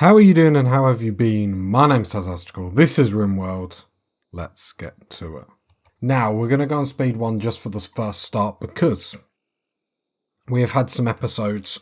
How are you doing and how have you been? My name's Tazastical. This is Rimworld. Let's get to it. Now, we're going to go on speed 1 just for the first start because we have had some episodes.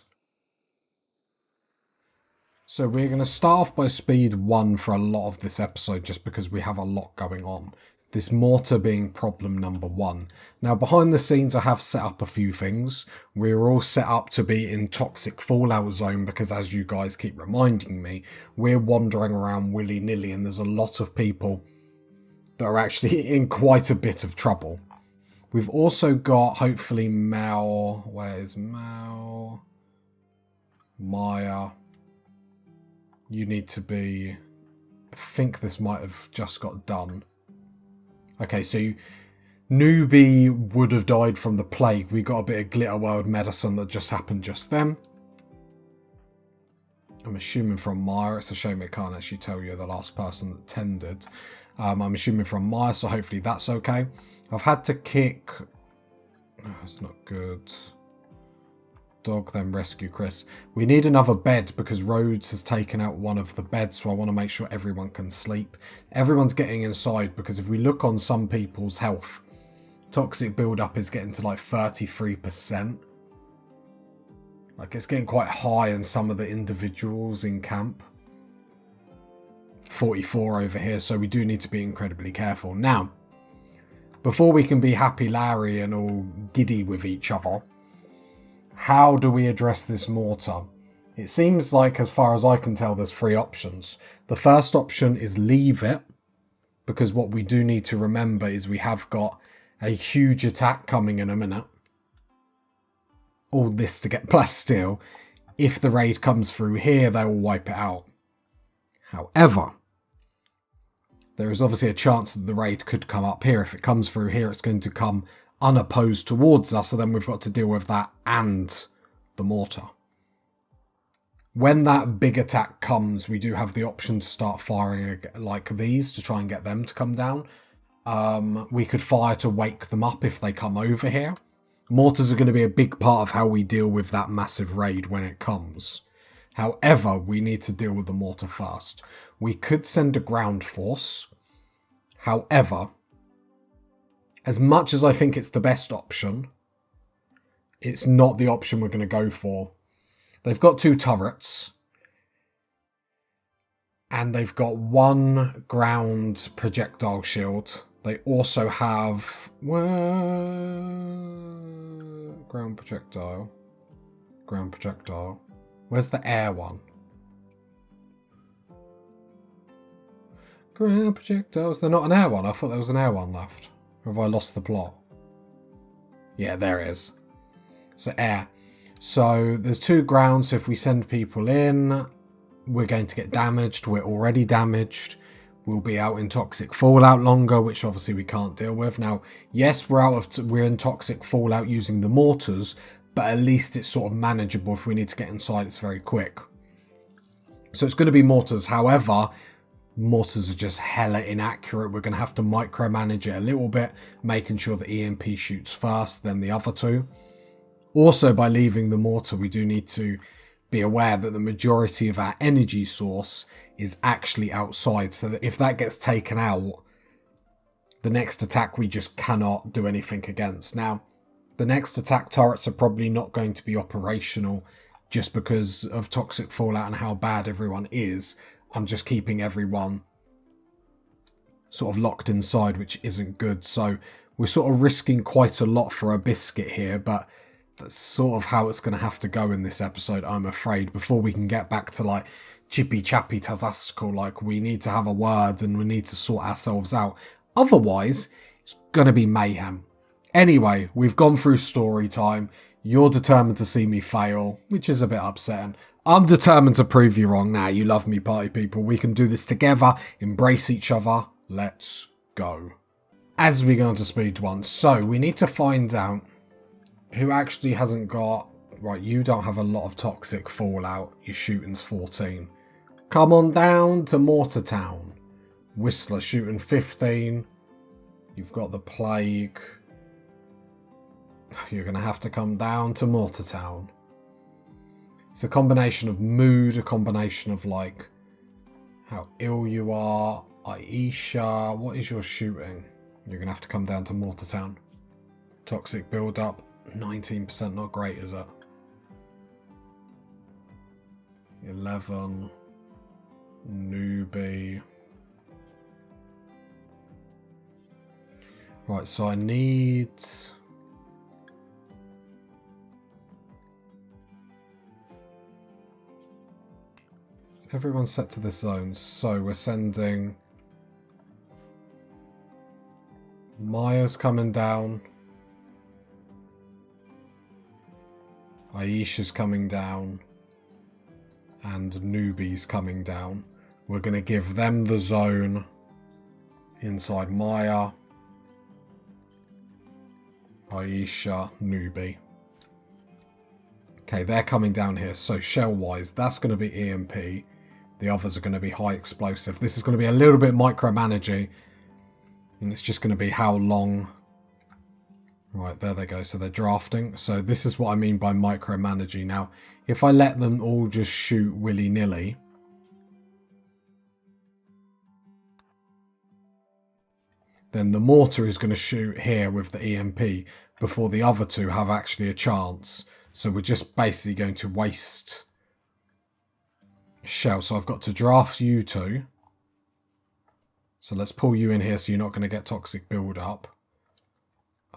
So we're going to start off by speed 1 for a lot of this episode just because we have a lot going on. This mortar being problem number 1. Now, behind the scenes, I have set up a few things. We're all set up to be in toxic fallout zone because, as you guys keep reminding me, we're wandering around willy-nilly and there's a lot of people that are actually in quite a bit of trouble. We've also got, hopefully, Mel. Where's Mel? Maya. You need to be... I think this might have just got done. Okay, so Newbie would have died from the plague. We got a bit of glitter world medicine that just happened just then. I'm assuming from Maya. It's a shame it can't actually tell you the last person that tended. I'm assuming from Maya, so hopefully that's okay. I've had to kick... Oh, it's not good. Dog, then rescue Chris. We need another bed because Rhodes has taken out one of the beds, so I want to make sure everyone can sleep. Everyone's getting inside because if we look on some people's health, toxic buildup is getting to like 33%. Like it's getting quite high in some of the individuals in camp. 44 over here, so we do need to be incredibly careful. Now, before we can be happy Larry and all giddy with each other, how do we address this mortar? It seems like, as far as I can tell, there's 3 options. The first option is leave it, because what we do need to remember is we have got a huge attack coming in a minute. All this to get plasteel. If the raid comes through here, they will wipe it out. However, there is obviously a chance that the raid could come up here. If it comes through here, it's going to come unopposed towards us, so then we've got to deal with that and the mortar. When that big attack comes, we do have the option to start firing like these to try and get them to come down. We could fire to wake them up if they come over here. Mortars are going to be a big part of how we deal with that massive raid when it comes. However, we need to deal with the mortar first. We could send a ground force. However, as much as I think it's the best option, it's not the option we're going to go for. They've got 2 turrets. And they've got 1 ground projectile shield. They also have... ground projectile. Ground projectile. Where's the air one? Ground projectiles. They're not an air one. I thought there was an air one left. Or have I lost the plot? Yeah, there it is. So air. So there's 2 grounds. So if we send people in, we're going to get damaged. We're already damaged. We'll be out in toxic fallout longer, which obviously we can't deal with. Now, yes, we're in toxic fallout using the mortars, but at least it's sort of manageable. If we need to get inside, it's very quick. So it's going to be mortars. However, mortars are just hella inaccurate. We're going to have to micromanage it a little bit, making sure the EMP shoots first, then the other 2. Also, by leaving the mortar, we do need to be aware that the majority of our energy source is actually outside, so that if that gets taken out, the next attack we just cannot do anything against. Now, the next attack turrets are probably not going to be operational just because of toxic fallout and how bad everyone is. I'm just keeping everyone sort of locked inside, which isn't good. So we're sort of risking quite a lot for a biscuit here, but that's sort of how it's going to have to go in this episode, I'm afraid, before we can get back to like chippy chappy tazastical. Like, we need to have a word and we need to sort ourselves out. Otherwise, it's going to be mayhem. Anyway, we've gone through story time. You're determined to see me fail, which is a bit upsetting. I'm determined to prove you wrong. Now, you love me, party people. We can do this together. Embrace each other. Let's go. As we go into speed 1. So, we need to find out who actually hasn't got... Right, you don't have a lot of toxic fallout. Your shooting's 14. Come on down to Mortar Town. Whistler shooting 15. You've got the plague. You're going to have to come down to Mortar Town. It's a combination of mood, a combination of like how ill you are. Aisha, what is your shooting? You're going to have to come down to Mortartown. Toxic build-up, 19%, not great, is it? 11. Newbie. Right, so I need... Is everyone set to this zone? So we're sending... Maya's coming down. Aisha's coming down. And Newbie's coming down. We're going to give them the zone inside Maya. Aisha, Newbie. Okay, they're coming down here. So shell-wise, that's going to be EMP. The others are going to be high explosive. This is going to be a little bit micromanaging. And it's just going to be how long... Right, there they go. So they're drafting. So this is what I mean by micromanaging. Now, if I let them all just shoot willy-nilly... then the mortar is going to shoot here with the EMP before the other two have actually a chance. So we're just basically going to waste shell. So I've got to draft you two. So let's pull you in here so you're not going to get toxic build-up.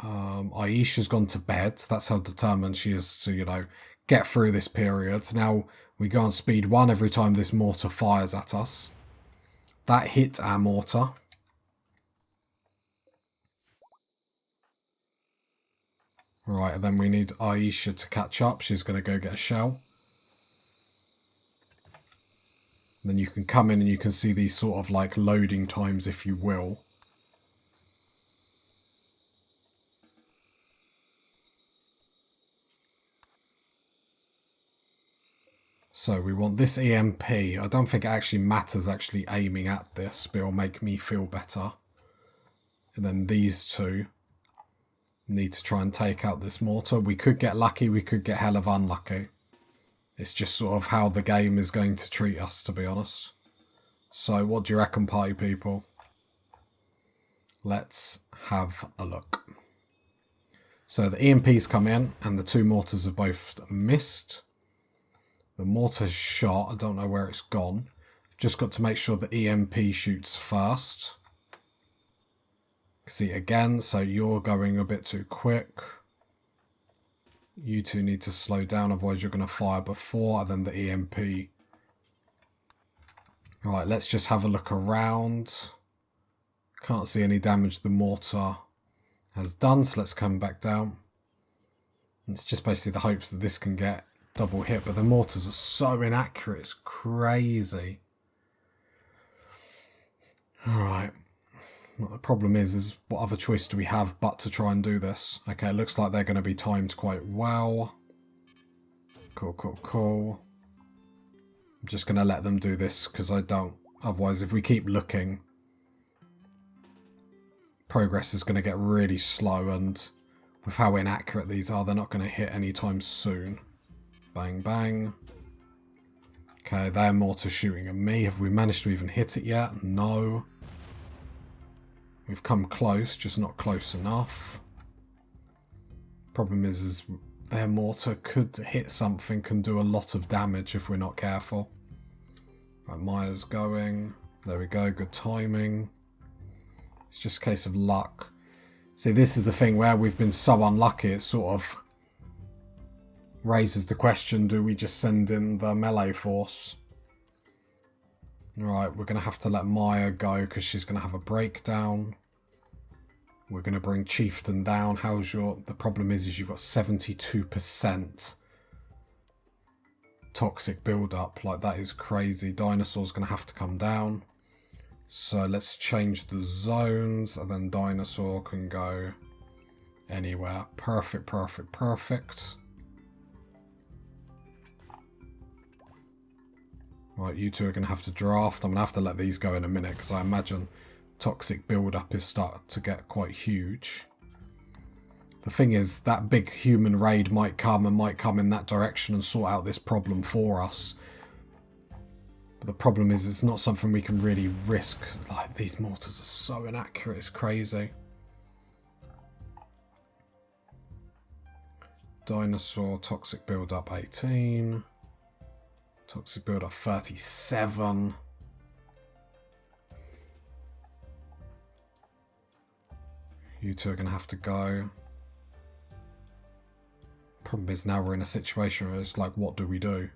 Aisha's gone to bed. That's how determined she is to, you know, get through this period. Now we go on speed 1 every time this mortar fires at us. That hit our mortar. Right, and then we need Aisha to catch up. She's going to go get a shell. And then you can come in and you can see these sort of like loading times, if you will. So we want this EMP. I don't think it actually matters actually aiming at this, but it'll make me feel better. And then these two need to try and take out this mortar. We could get lucky, we could get hell of unlucky. It's just sort of how the game is going to treat us, to be honest. So what do you reckon, party people? Let's have a look. So the EMPs come in and the two mortars have both missed. The mortar's shot, I don't know where it's gone. Just got to make sure the EMP shoots first. See again, so you're going a bit too quick. You two need to slow down, otherwise you're going to fire before and then the EMP. Alright, let's just have a look around. Can't see any damage the mortar has done, so let's come back down. It's just basically the hopes that this can get double hit, but the mortars are so inaccurate, it's crazy. Alright. What the problem is what other choice do we have but to try and do this? Okay, it looks like they're going to be timed quite well. Cool, cool, cool. I'm just going to let them do this because I don't... Otherwise, if we keep looking, progress is going to get really slow, and with how inaccurate these are, they're not going to hit anytime soon. Bang, bang. Okay, they're mortar shooting at me. Have we managed to even hit it yet? No. We've come close, just not close enough. Problem is their mortar could hit something, can do a lot of damage if we're not careful. Right, Maya's going. There we go, good timing. It's just a case of luck. See, this is the thing where we've been so unlucky, it sort of raises the question, do we just send in the melee force? Right, we're going to have to let Maya go because she's going to have a breakdown. We're going to bring Chieftain down. How's your... The problem is you've got 72% toxic build-up. Like, that is crazy. Dinosaur's going to have to come down. So let's change the zones, and then Dinosaur can go anywhere. Perfect, perfect, perfect. Right, you two are going to have to draft. I'm going to have to let these go in a minute because I imagine toxic build-up is starting to get quite huge. The thing is, that big human raid might come and might come in that direction and sort out this problem for us. But the problem is, it's not something we can really risk. Like, these mortars are so inaccurate, it's crazy. Dinosaur, toxic build-up 18. Toxic build-up 37. You two are going to have to go. Problem is, now we're in a situation where it's like, what do we do?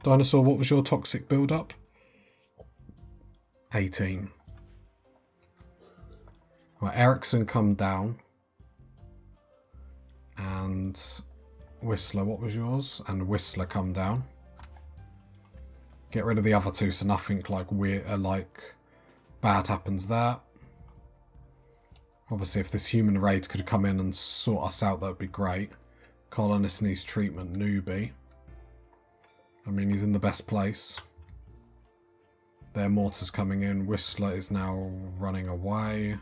Dinosaur, what was your toxic build-up? 18. Right, Ericsson, come down. And Whistler, what was yours? And Whistler, come down. Get rid of the other two so nothing like weird, like bad happens there. Obviously, if this human raid could come in and sort us out, that would be great. Colonist needs treatment, newbie. I mean, he's in the best place. Their mortar's coming in. Whistler is now running away.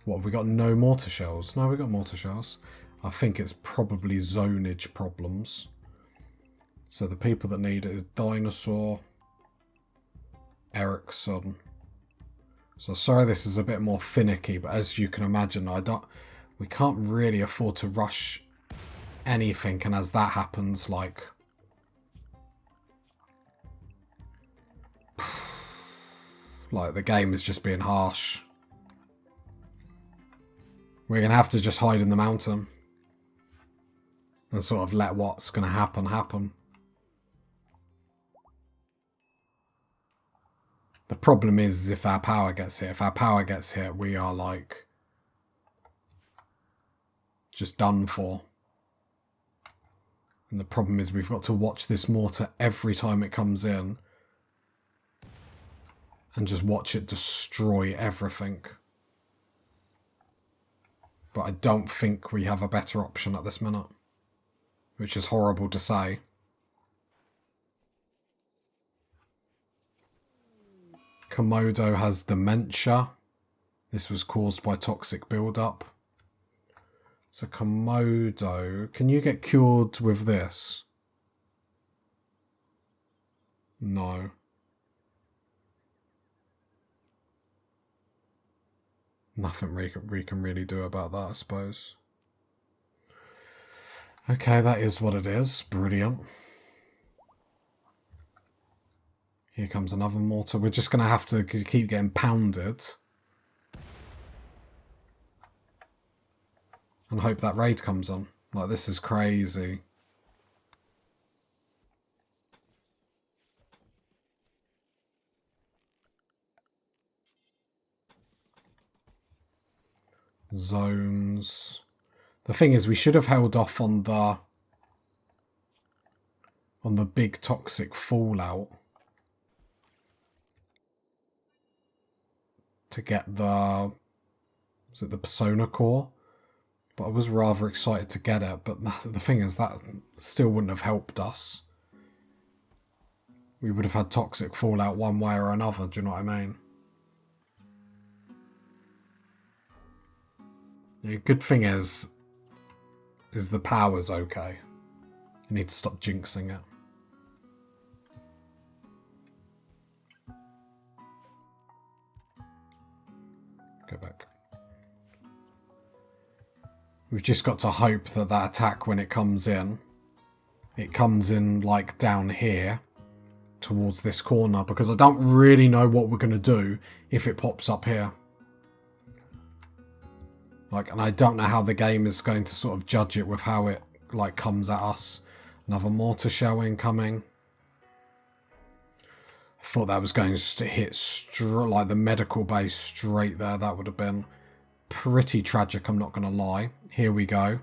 What, we got no mortar shells? No, we got mortar shells. I think it's probably zonage problems. So the people that need it is Dinosaur, Ericsson. So sorry this is a bit more finicky, but as you can imagine, we can't really afford to rush anything, and as that happens, like, the game is just being harsh. We're going to have to just hide in the mountain and sort of let what's going to happen happen. The problem is if our power gets hit. If our power gets hit, we are like just done for. And the problem is we've got to watch this mortar every time it comes in and just watch it destroy everything. But I don't think we have a better option at this minute, which is horrible to say. Komodo has dementia. This was caused by toxic build-up. So Komodo, can you get cured with this? No. Nothing we can really do about that, I suppose. Okay, that is what it is. Brilliant. Here comes another mortar. We're just going to have to keep getting pounded. And hope that raid comes on. Like, this is crazy. Zones. The thing is, we should have held off on the big toxic fallout to get the, was it the Persona core? But I was rather excited to get it, but the thing is that still wouldn't have helped us. We would have had toxic fallout one way or another, do you know what I mean? The good thing is the power's okay. You need to stop jinxing it. Go back. We've just got to hope that that attack, when it comes in like down here towards this corner, because I don't really know what we're going to do if it pops up here. Like, and I don't know how the game is going to sort of judge it with how it like comes at us. Another mortar shell incoming. I thought that was going to hit like the medical base straight there. That would have been pretty tragic, I'm not going to lie. Here we go.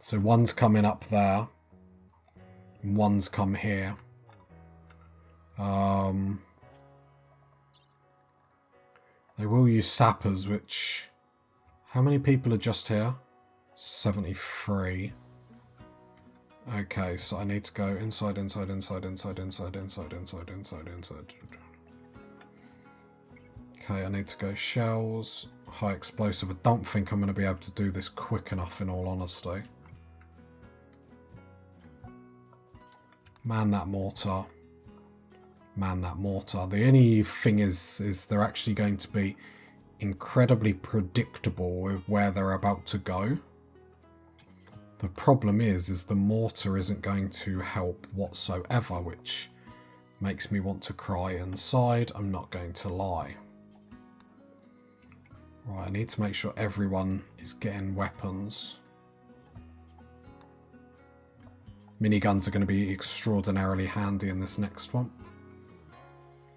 So one's coming up there. And one's come here. They will use sappers, which... How many people are just here? 73. Okay, so I need to go inside, inside, inside, inside, inside, inside, inside, inside, inside. Okay, I need to go shells, high explosive. I don't think I'm going to be able to do this quick enough, in all honesty. Man that mortar. Man that mortar. The only thing is they're actually going to be incredibly predictable with where they're about to go. The problem is the mortar isn't going to help whatsoever, which makes me want to cry inside. I'm not going to lie. Right, I need to make sure everyone is getting weapons. Miniguns are going to be extraordinarily handy in this next one.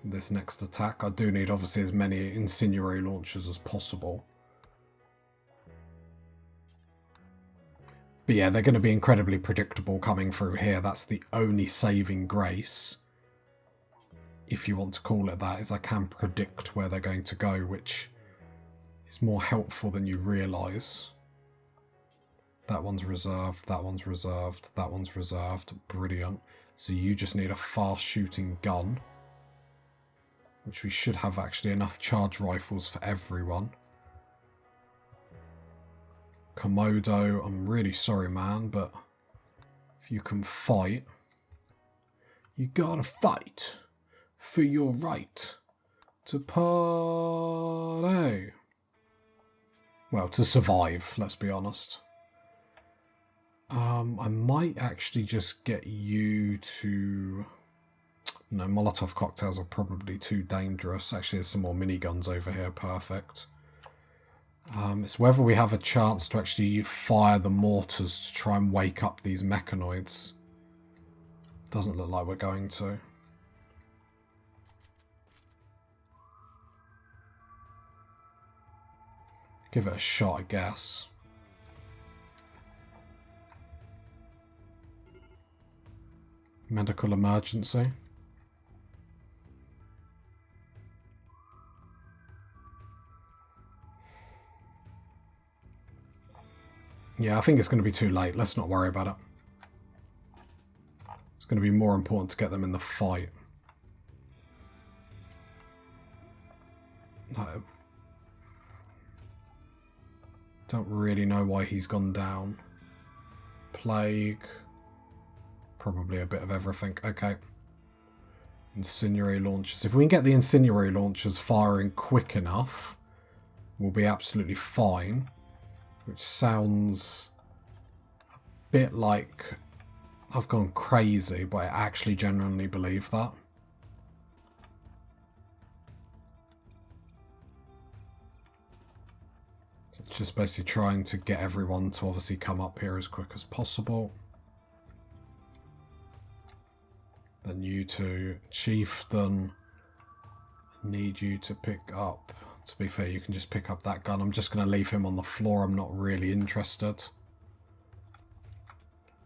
This next attack. I do need obviously as many incendiary launchers as possible. But yeah, they're going to be incredibly predictable coming through here. That's the only saving grace, if you want to call it that, is I can predict where they're going to go, which is more helpful than you realise. That one's reserved, that one's reserved, that one's reserved. Brilliant. So you just need a fast shooting gun, which we should have actually enough charge rifles for everyone. Komodo, I'm really sorry, man, but if you can fight, you gotta fight for your right to party. Well, to survive, let's be honest. I might actually just get you to... No, Molotov cocktails are probably too dangerous. Actually, there's some more miniguns over here. Perfect. It's whether we have a chance to actually fire the mortars to try and wake up these mechanoids. Doesn't look like we're going to. Give it a shot, I guess. Medical emergency. Yeah, I think it's going to be too late. Let's not worry about it. It's going to be more important to get them in the fight. No. Don't really know why he's gone down. Plague. Probably a bit of everything. Okay. Incendiary launchers. If we can get the incendiary launchers firing quick enough, we'll be absolutely fine. Which sounds a bit like I've gone crazy, but I actually genuinely believe that. So it's just basically trying to get everyone to obviously come up here as quick as possible. Then you two, Chieftain, need you to pick up. To be fair, you can just pick up that gun. I'm just going to leave him on the floor. I'm not really interested.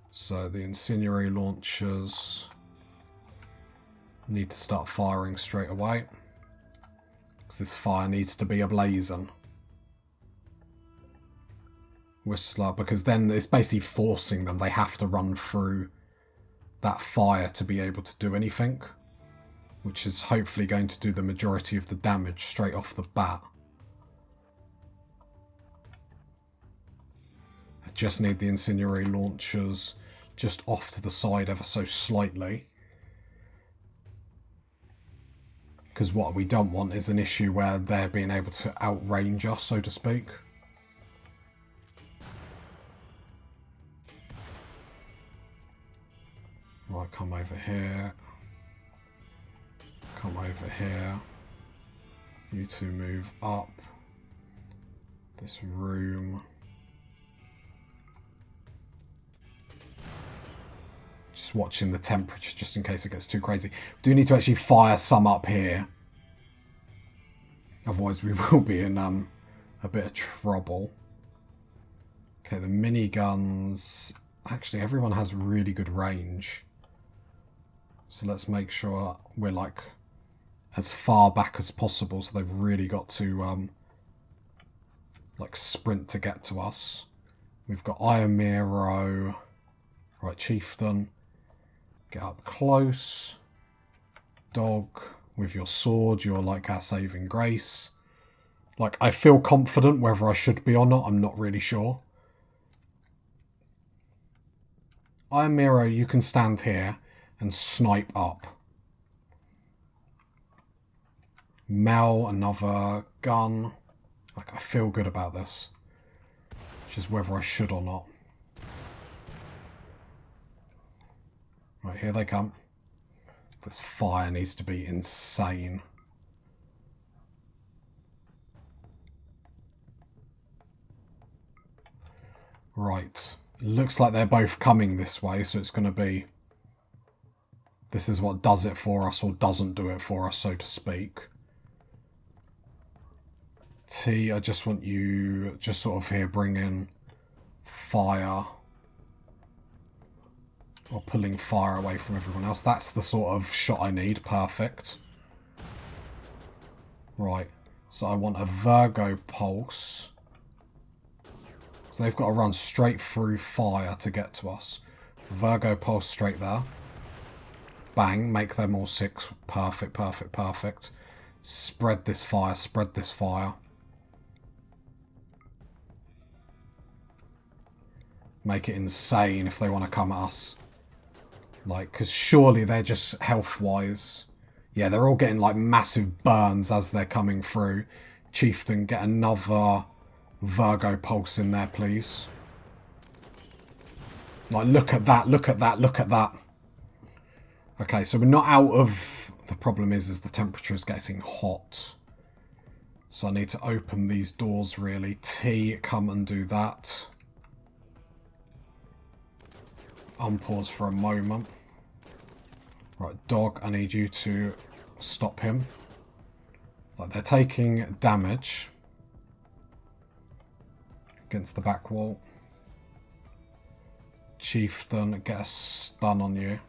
So the incendiary launchers need to start firing straight away. Because this fire needs to be ablazing. Whistler, because then it's basically forcing them. They have to run through that fire to be able to do anything, which is hopefully going to do the majority of the damage straight off the bat. I just need the incendiary launchers just off to the side ever so slightly. Because what we don't want is an issue where they're being able to outrange us, so to speak. Right, come over here. Come over here. You two move up. This room. Just watching the temperature just in case it gets too crazy. We do need to actually fire some up here. Otherwise we will be in a bit of trouble. Okay, the miniguns. Actually, everyone has really good range. So let's make sure we're like as far back as possible, so they've really got to like sprint to get to us. We've got Iamiro. Right, Chieftain. Get up close. Dog, with your sword, you're like our saving grace. Like, I feel confident whether I should be or not. I'm not really sure. Iron Miro, you can stand here and snipe up. Mel, another gun. Like, I feel good about this. Just whether I should or not. Right, here they come. This fire needs to be insane. Right. Looks like they're both coming this way, so it's going to be... This is what does it for us or doesn't do it for us, so to speak. T, I just want you just sort of here bringing fire. Or pulling fire away from everyone else. That's the sort of shot I need. Perfect. Right. So I want a Virgo pulse. So they've got to run straight through fire to get to us. Virgo pulse straight there. Bang. Make them all 6. Perfect, perfect, perfect. Spread this fire. Spread this fire. Make it insane if they want to come at us. Like, because surely they're just health-wise. Yeah, they're all getting, like, massive burns as they're coming through. Chieftain, get another Virgo pulse in there, please. Like, look at that, look at that, look at that. Okay, so we're not out of... The problem is the temperature is getting hot. So I need to open these doors, really. T, come and do that. Unpause for a moment. Right, Dog, I need you to stop him. Like, they're taking damage against the back wall. Chieftain, get a stun on you.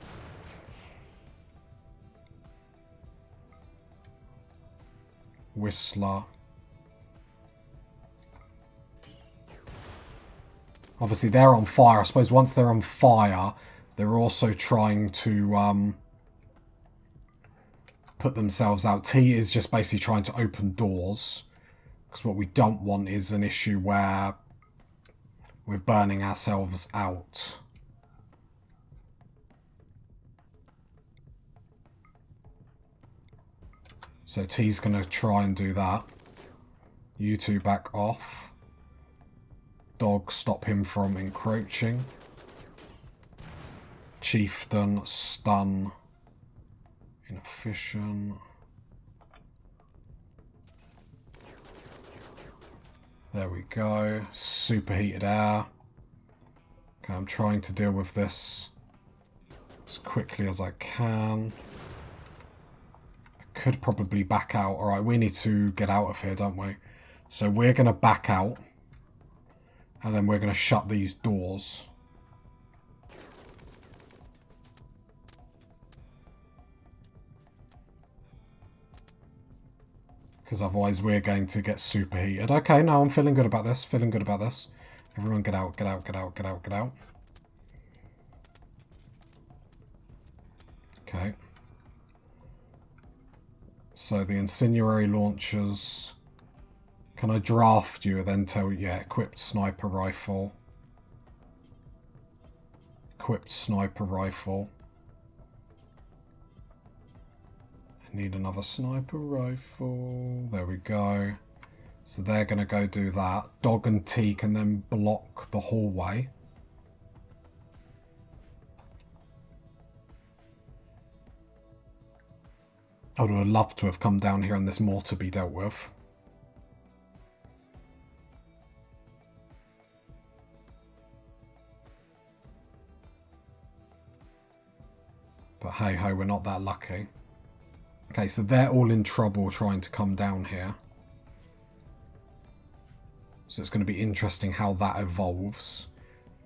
Whistler. Obviously, they're on fire. I suppose once they're on fire, they're also trying to put themselves out. T is just basically trying to open doors. Because what we don't want is an issue where we're burning ourselves out. So T's going to try and do that. You two back off. Dog, stop him from encroaching. Chieftain, stun. Inefficient. There we go. Superheated air. Okay, I'm trying to deal with this as quickly as I can. I could probably back out. Alright, we need to get out of here, don't we? So we're going to back out. And then we're going to shut these doors. Because otherwise we're going to get superheated. Okay, no, I'm feeling good about this. Feeling good about this. Everyone get out, get out, get out, get out, get out. Okay. So the incendiary launchers... Can I draft you and then tell you? Yeah, equipped sniper rifle. Equipped sniper rifle. I need another sniper rifle. There we go. So they're going to go do that. Dog and T can then block the hallway. I would have loved to have come down here and there's more to be dealt with. But hey ho, we're not that lucky. Okay, so they're all in trouble trying to come down here. So it's going to be interesting how that evolves.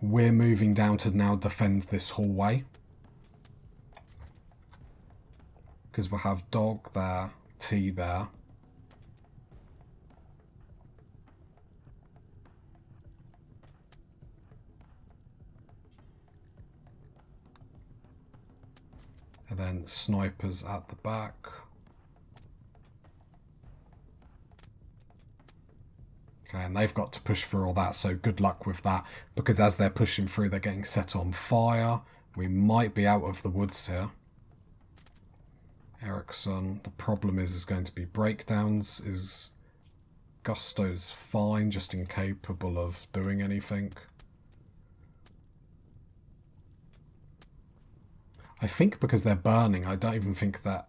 We're moving down to now defend this hallway. Because we'll have Dog there, T there. And then snipers at the back. Okay, and they've got to push through all that, so good luck with that, because as they're pushing through, they're getting set on fire. We might be out of the woods here. Ericsson, the problem is going to be breakdowns. Is Gusto's fine, just incapable of doing anything? I think because they're burning, I don't even think that...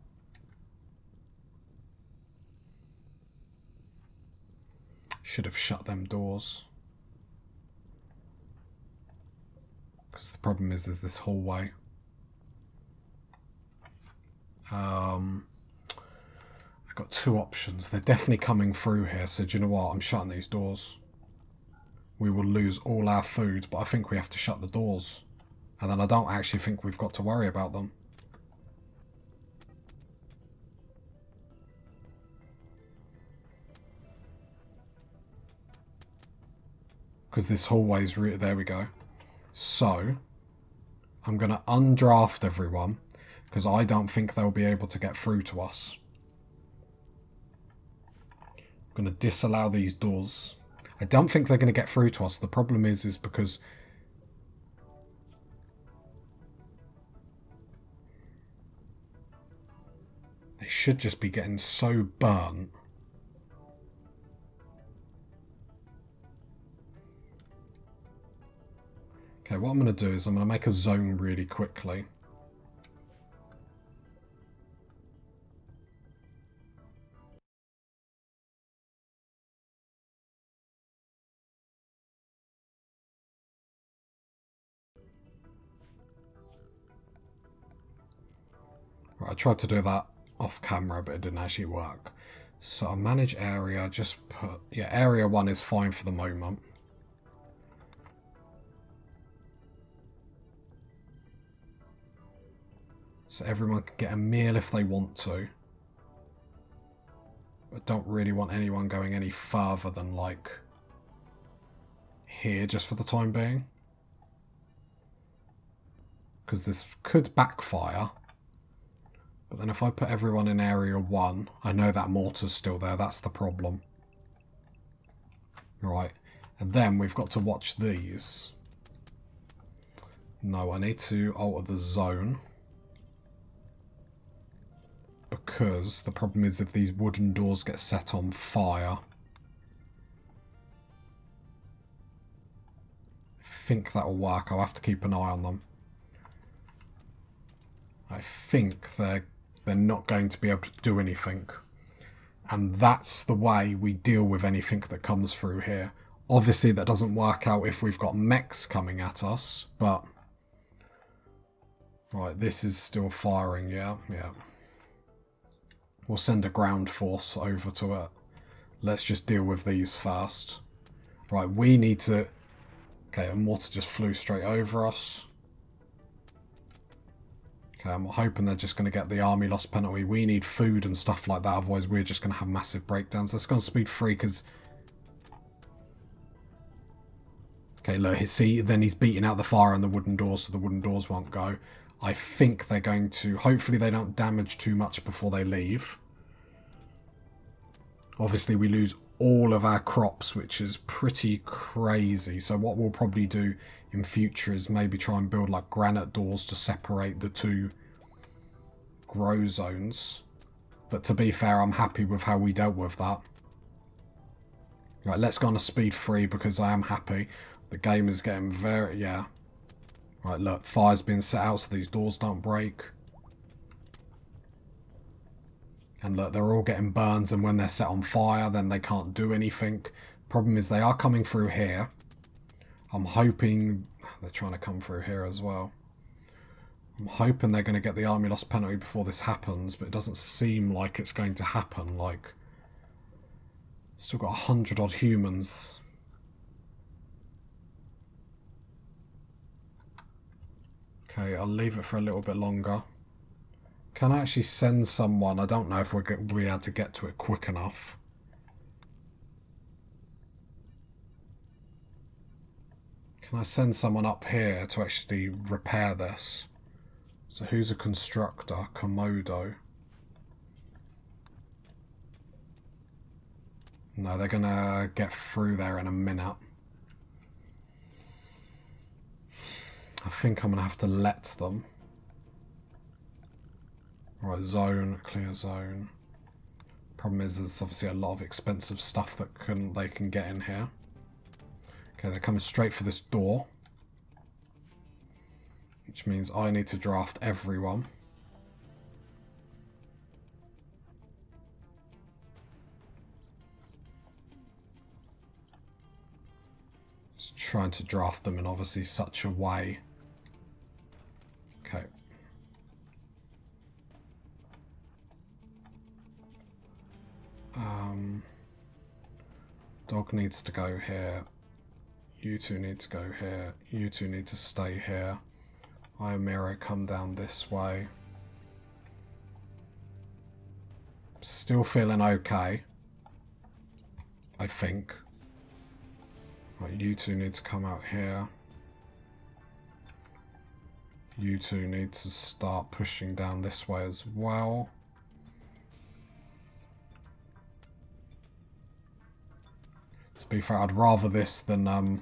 Should have shut them doors. Because the problem is this hallway. I've got two options. They're definitely coming through here, so do you know what? I'm shutting these doors. We will lose all our food, but I think we have to shut the doors. And then I don't actually think we've got to worry about them. Because this hallway's... there we go. So, I'm going to undraft everyone, because I don't think they'll be able to get through to us. I'm going to disallow these doors. I don't think they're going to get through to us. The problem is because... they should just be getting so burnt. Okay, what I'm going to do is I'm going to make a zone really quickly. Right, I tried to do that off camera, but it didn't actually work. So I'll manage area, just put... yeah, area 1 is fine for the moment. So everyone can get a meal if they want to. I don't really want anyone going any further than, like, here just for the time being. Because this could backfire. But then if I put everyone in area 1, I know that mortar's still there. That's the problem. Right. And then we've got to watch these. No, I need to alter the zone. Because the problem is if these wooden doors get set on fire, I think that'll work. I'll have to keep an eye on them. I think they're not going to be able to do anything. And that's the way we deal with anything that comes through here. Obviously that doesn't work out if we've got mechs coming at us, but... right, this is still firing, yeah. We'll send a ground force over to it. Let's just deal with these first. Right, we need to... okay, a mortar just flew straight over us. Okay, I'm hoping they're just going to get the army loss penalty. We need food and stuff like that, otherwise we're just going to have massive breakdowns. Let's go on speed 3, because... okay, look, see, then he's beating out the fire on the wooden doors, so the wooden doors won't go. I think they're going to... hopefully they don't damage too much before they leave. Obviously we lose all of our crops, which is pretty crazy. So what we'll probably do in future is maybe try and build like granite doors to separate the two grow zones. But to be fair, I'm happy with how we dealt with that. Right, let's go on a speed 3 because I am happy. The game is getting very... yeah. Right, look, fire's being set out so these doors don't break. And look, they're all getting burns, and when they're set on fire, then they can't do anything. Problem is, they are coming through here. I'm hoping... they're trying to come through here as well. I'm hoping they're going to get the army loss penalty before this happens, but it doesn't seem like it's going to happen. Like, still got 100 odd humans. Okay, I'll leave it for a little bit longer. Can I actually send someone? I don't know if we're going to be able to get to it quick enough. Can I send someone up here to actually repair this? So who's a constructor? Komodo. No, they're going to get through there in a minute. I think I'm going to have to let them. Right, zone, clear zone. Problem is there's obviously a lot of expensive stuff that they can get in here. Okay, they're coming straight for this door. Which means I need to draft everyone. Just trying to draft them in obviously such a way. Okay. Dog needs to go here. You two need to go here. You two need to stay here. Miro, come down this way. Still feeling okay. I think. Right, you two need to come out here. You two need to start pushing down this way as well. To be fair, I'd rather this than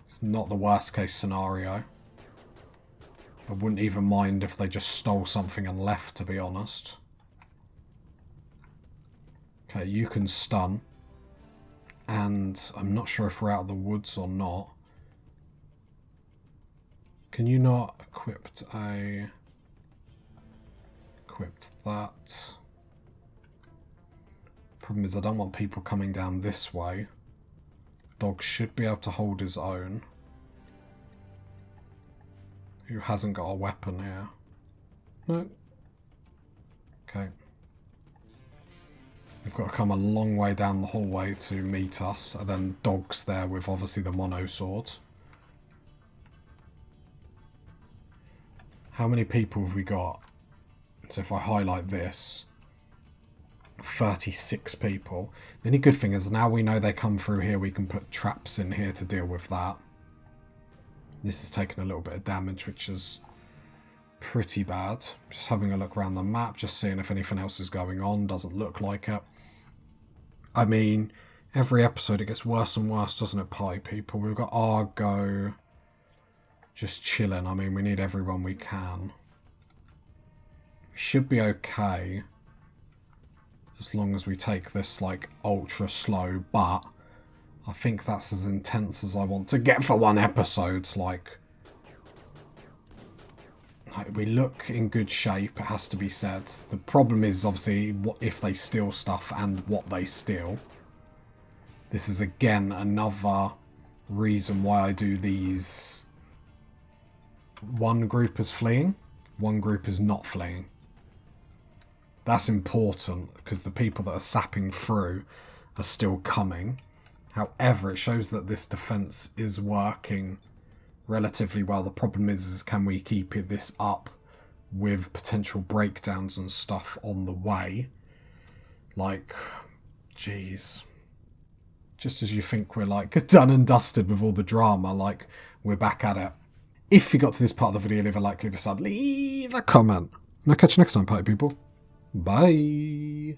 it's not the worst case scenario. I wouldn't even mind if they just stole something and left, to be honest. Okay, you can stun. And I'm not sure if we're out of the woods or not. Can you not equip that? Problem is I don't want people coming down this way. Dog should be able to hold his own. Who hasn't got a weapon here? No. Okay. We've got to come a long way down the hallway to meet us, and then Dog's there with obviously the mono sword. How many people have we got? So if I highlight this, 36 people. The only good thing is now we know they come through here, we can put traps in here to deal with that. This has taken a little bit of damage, which is pretty bad. Just having a look around the map, just seeing if anything else is going on. Doesn't look like it. I mean, every episode it gets worse and worse, doesn't it, party people? We've got Argo just chilling. I mean, we need everyone we can. We should be okay. As long as we take this, like, ultra slow, but I think that's as intense as I want to get for one episode. Like, we look in good shape, it has to be said. The problem is, obviously, what if they steal stuff and what they steal. This is, again, another reason why I do these. One group is fleeing, one group is not fleeing. That's important because the people that are sapping through are still coming. However, it shows that this defense is working relatively well. The problem is can we keep this up with potential breakdowns and stuff on the way? Like, jeez. Just as you think we're like done and dusted with all the drama, like we're back at it. If you got to this part of the video, leave a like, leave a sub, leave a comment. And I'll catch you next time, party people. Bye.